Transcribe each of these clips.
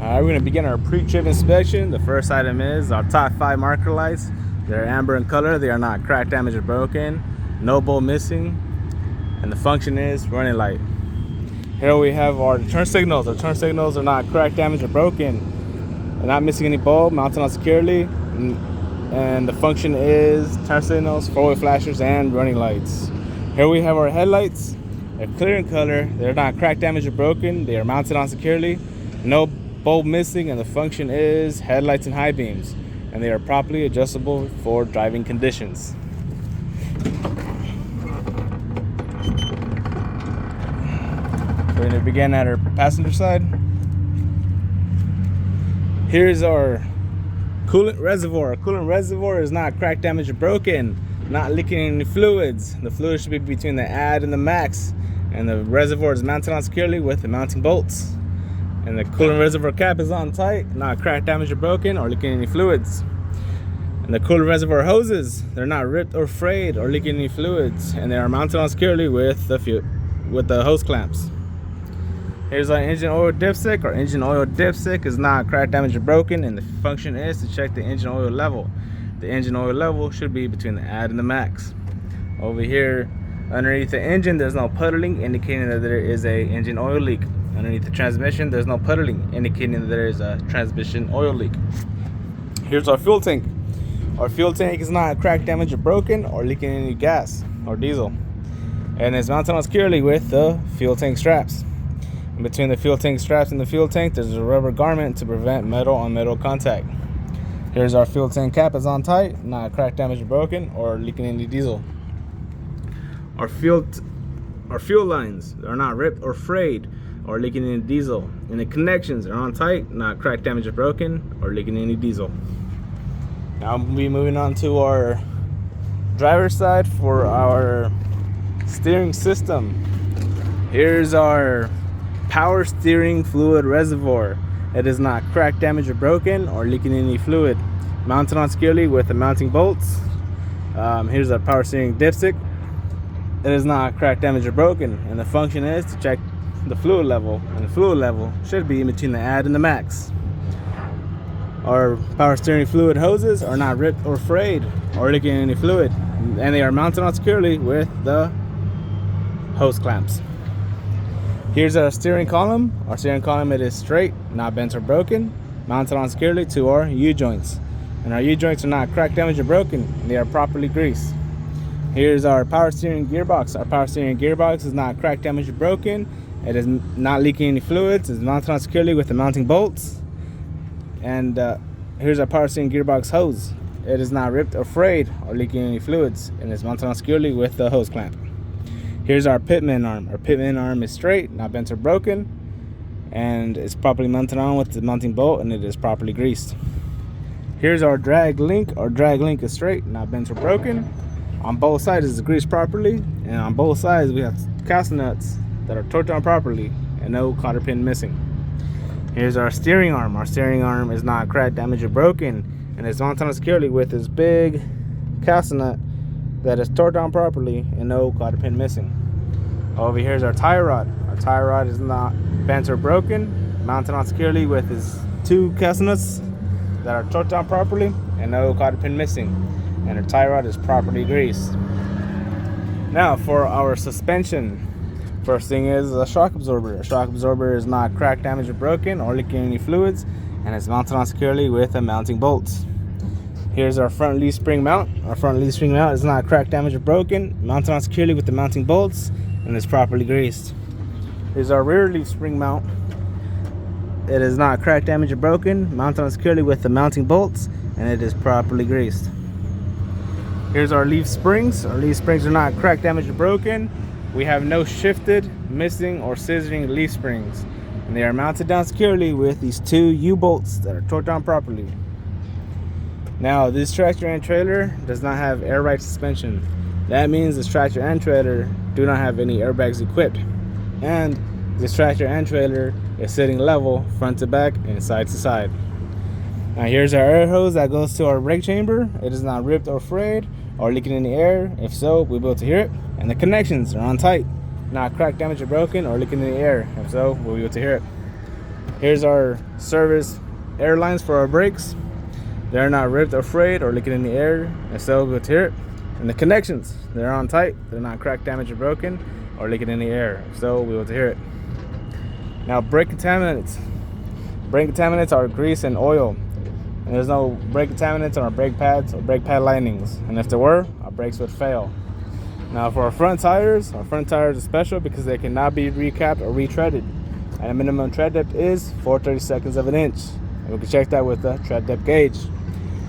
Alright, we're going to begin our pre-trip inspection. The first item is our top 5 marker lights. They're amber in color. They are not cracked, damaged, or broken. No bolt missing. And the function is running light. Here we have our turn signals. Our turn signals are not cracked, damaged, or broken. They're not missing any bulb, mounted on securely. And the function is turn signals, forward flashers, and running lights. Here we have our headlights. They're clear in color. They're not cracked, damaged, or broken. They are mounted on securely. No bulb missing, and the function is headlights and high beams, and they are properly adjustable for driving conditions. We're going to begin at our passenger side. Here's our coolant reservoir. Our coolant reservoir is not cracked, damaged, or broken, not leaking any fluids. The fluid should be between the add and the max, and the reservoir is mounted on securely with the mounting bolts. And the coolant reservoir cap is on tight, not cracked, damaged, or broken, or leaking any fluids. And the coolant reservoir hoses, they're not ripped or frayed or leaking any fluids, and they are mounted on securely with the hose clamps. Here's our engine oil dipstick. Our engine oil dipstick is not cracked, damaged, or broken, and the function is to check the engine oil level. The engine oil level should be between the add and the max. Over here, underneath the engine, there's no puddling, indicating that there is a engine oil leak. Underneath the transmission, there's no puddling, indicating that there is a transmission oil leak. Here's our fuel tank. Our fuel tank is not cracked, damaged, or broken, or leaking any gas or diesel, and it's mounted on securely with the fuel tank straps. In between the fuel tank straps and the fuel tank, there's a rubber garment to prevent metal on metal contact. Here's our fuel tank cap is on tight, not cracked, damaged, or broken, or leaking any diesel. Our fuel lines are not ripped or frayed or leaking any diesel, and the connections are on tight, not cracked, damaged, or broken, or leaking any diesel. Now we'll be moving on to our driver's side for our steering system. Here's our power steering fluid reservoir. It is not cracked, damaged, or broken, or leaking any fluid. Mounted on securely with the mounting bolts. Here's our power steering dipstick. It is not cracked, damaged, or broken, and the function is to check the fluid level, and the fluid level should be in between the add and the max. Our power steering fluid hoses are not ripped or frayed or leaking any fluid, and they are mounted on securely with the hose clamps. Here's our steering column. Our steering column, it is straight, not bent or broken, mounted on securely to our U-joints, and our U-joints are not cracked, damaged, or broken, and they are properly greased. Here's our power steering gearbox. Our power steering gearbox is not cracked, damaged, or broken. It is not leaking any fluids. It's mounted on securely with the mounting bolts. And here's our power steering gearbox hose. It is not ripped or frayed or leaking any fluids, and it's mounted on securely with the hose clamp. Here's our pitman arm. Our pitman arm is straight, not bent or broken, and it's properly mounted on with the mounting bolt, and it is properly greased. Here's our drag link. Our drag link is straight, not bent or broken. On both sides it's greased properly, and on both sides we have cast nuts that are torqued on properly and no cotter pin missing. Here's our steering arm. Our steering arm is not cracked, damaged, or broken, and it's mounted on securely with this big cast nut that is torqued on properly and no cotter pin missing. Over here is our tie rod. Our tie rod is not bent or broken, mounted on securely with his 2 cast nuts that are torqued on properly and no cotter pin missing, and our tie rod is properly greased. Now for our suspension. First thing is a shock absorber. A shock absorber is not cracked, damaged, or broken, or leaking any fluids, and it's mounted on securely with the mounting bolts. Here's our front leaf spring mount. Our front leaf spring mount is not cracked, damaged, or broken, mounted on securely with the mounting bolts, and is properly greased. Here's our rear leaf spring mount. It is not cracked, damaged, or broken, mounted on securely with the mounting bolts, and it is properly greased. Here's our leaf springs. Our leaf springs are not cracked, damaged, or broken. We have no shifted, missing, or scissoring leaf springs, and they are mounted down securely with these 2 U-bolts that are torqued down properly. Now, this tractor and trailer does not have air ride suspension. That means this tractor and trailer do not have any airbags equipped, and this tractor and trailer is sitting level front to back and side to side. Now here's our air hose that goes to our brake chamber. It is not ripped or frayed or leaking in the air. If so, we'll be able to hear it. And the connections are on tight, not cracked, damaged, or broken, or leaking in the air. If so, we'll be able to hear it. Here's our service airlines for our brakes. They're not ripped or frayed or leaking in the air, and so we'll hear it. And the connections, they're on tight. They're not cracked, damaged, or broken, or leaking in the air, so we will hear it. Now, brake contaminants. Brake contaminants are grease and oil. And there's no brake contaminants on our brake pads or brake pad linings. And if there were, our brakes would fail. Now, for our front tires are special because they cannot be recapped or retreaded. And a minimum tread depth is 4/32 of an inch. And we can check that with the tread depth gauge.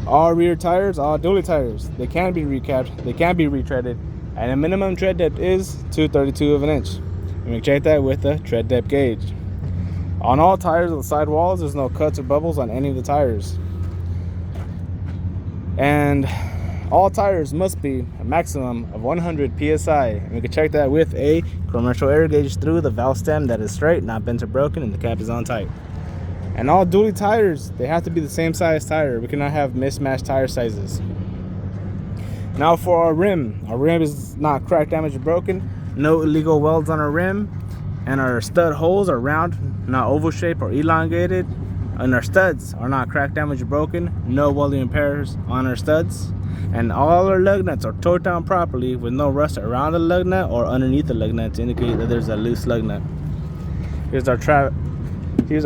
All rear tires, all dually tires, they can be recapped, they can be retreaded, and a minimum tread depth is 2/32 of an inch. And we can check that with the tread depth gauge. On all tires on the side walls, there's no cuts or bubbles on any of the tires. And all tires must be a maximum of 100 psi. And we can check that with a commercial air gauge through the valve stem that is straight, not bent or broken, and the cap is on tight. And all dually tires, they have to be the same size tire. We cannot have mismatched tire sizes. Now for our rim is not cracked, damaged, or broken. No illegal welds on our rim. And our stud holes are round, not oval shaped or elongated. And our studs are not cracked, damaged, or broken. No welding repairs on our studs. And all our lug nuts are torqued down properly with no rust around the lug nut or underneath the lug nut to indicate that there's a loose lug nut. Here's our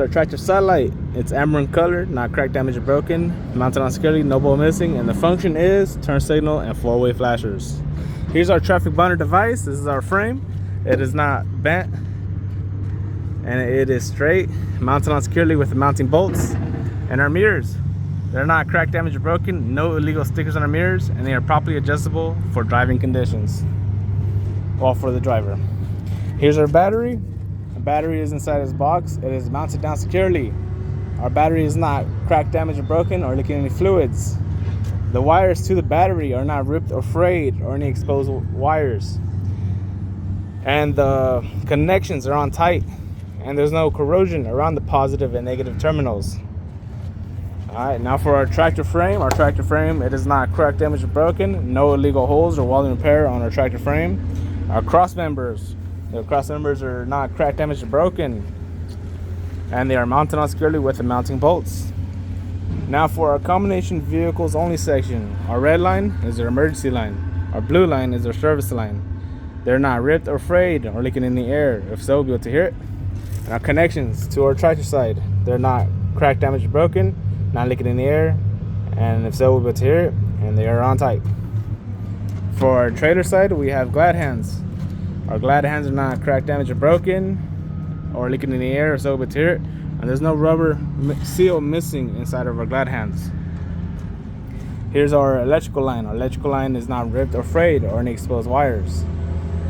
tractor satellite. It's amber in color, not cracked, damaged, or broken. Mounted on securely, no bolt missing. And the function is turn signal and four-way flashers. Here's our traffic bonder device. This is our frame. It is not bent. And it is straight, mounted on securely with the mounting bolts. And our mirrors, they're not cracked, damaged, or broken. No illegal stickers on our mirrors, and they are properly adjustable for driving conditions. Well, for the driver. Here's our battery. The battery is inside this box. It is mounted down securely. Our battery is not cracked, damaged, or broken, or leaking any fluids. The wires to the battery are not ripped or frayed, or any exposed wires. And the connections are on tight. And there's no corrosion around the positive and negative terminals. Alright, now for our tractor frame. Our tractor frame, it is not cracked, damaged, or broken. No illegal holes or welding repair on our tractor frame. Our cross members, the cross members are not cracked, damaged, or broken. And they are mounted on securely with the mounting bolts. Now for our combination vehicles only section. Our red line is our emergency line. Our blue line is our service line. They're not ripped or frayed or leaking in the air. If so, we'll be able to hear it. And our connections to our tractor side, they're not cracked, damaged, or broken, not leaking in the air, and if so, we'll be able to hear it, and they are on tight. For our trailer side, we have glad hands. Our glad hands are not cracked, damaged, or broken, or leaking in the air, so we'll be able to hear it, and there's no rubber seal missing inside of our glad hands. Here's our electrical line. Our electrical line is not ripped or frayed or any exposed wires.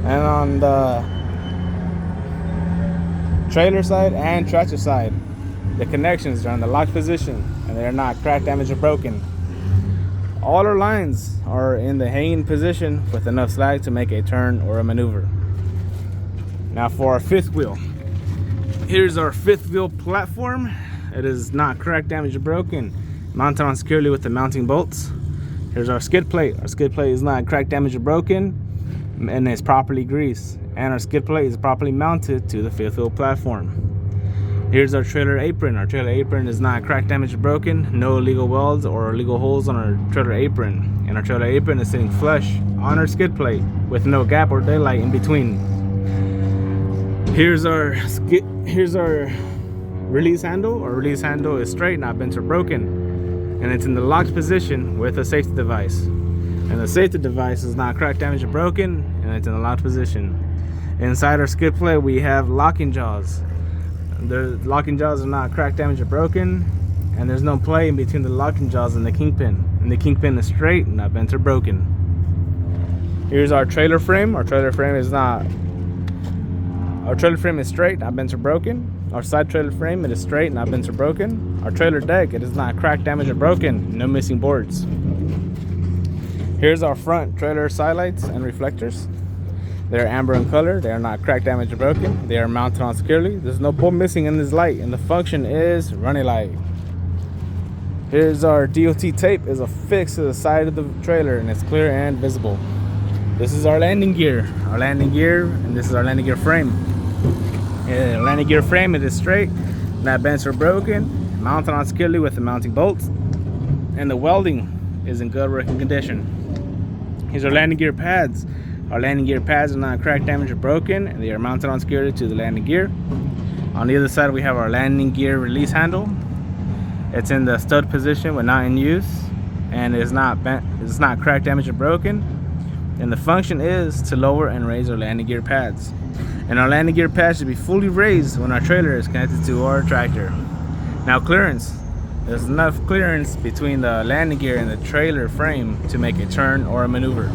And on the trailer side and tractor side, the connections are in the locked position and they are not cracked, damaged, or broken. All our lines are in the hanging position with enough slag to make a turn or a maneuver. Now for our fifth wheel. Here's our fifth wheel platform. It is not cracked, damaged, or broken, mounted on securely with the mounting bolts. Here's our skid plate. Our skid plate is not cracked, damaged, or broken, and it's properly greased. And our skid plate is properly mounted to the fifth wheel platform. Here's our trailer apron. Our trailer apron is not cracked, damaged, or broken. No illegal welds or illegal holes on our trailer apron. And our trailer apron is sitting flush on our skid plate with no gap or daylight in between. Here's our release handle. Our release handle is straight, not bent or broken. And it's in the locked position with a safety device. And the safety device is not cracked, damaged, or broken, and it's in the locked position. Inside our skid plate, we have locking jaws. The locking jaws are not cracked, damaged, or broken, and there's no play in between the locking jaws and the kingpin. And the kingpin is straight, not bent or broken. Here's our trailer frame. Our trailer frame is straight, not bent or broken. Our side trailer frame, it is straight, not bent or broken. Our trailer deck, it is not cracked, damaged, or broken. No missing boards. Here's our front trailer side lights and reflectors. They're amber in color. They are not cracked, damaged, or broken. They are mounted on securely. There's no bolt missing in this light, and the function is running light. Here's our DOT tape is affixed to the side of the trailer, and it's clear and visible. This is our landing gear. And this is our landing gear frame. Landing gear frame, it is straight, not bent or broken, mounted on securely with the mounting bolts, and the welding is in good working condition. Here's our landing gear pads. Our landing gear pads are not cracked, damaged, or broken, and they are mounted on securely to the landing gear. On the other side, we have our landing gear release handle. It's in the stud position when not in use, and it's not bent, it's not cracked, damaged, or broken. And the function is to lower and raise our landing gear pads. And our landing gear pads should be fully raised when our trailer is connected to our tractor. Now, clearance. There's enough clearance between the landing gear and the trailer frame to make a turn or a maneuver.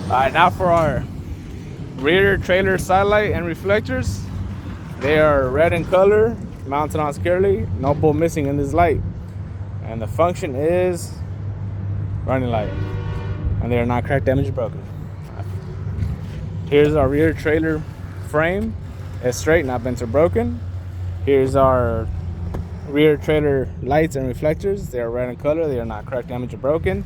Alright, now for our rear trailer sidelight and reflectors. They are red in color, mounted on securely, no bolt missing in this light. And the function is running light. And they are not cracked, damaged, or broken. Here's our rear trailer frame. It's straight, not bent or broken. Here's our rear trailer lights and reflectors. They are red in color. They are not cracked, damaged, or broken.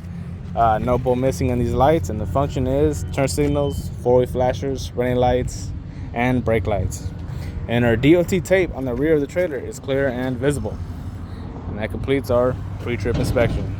No bolt missing on these lights. And the function is turn signals, four-way flashers, running lights, and brake lights. And our DOT tape on the rear of the trailer is clear and visible. And that completes our pre-trip inspection.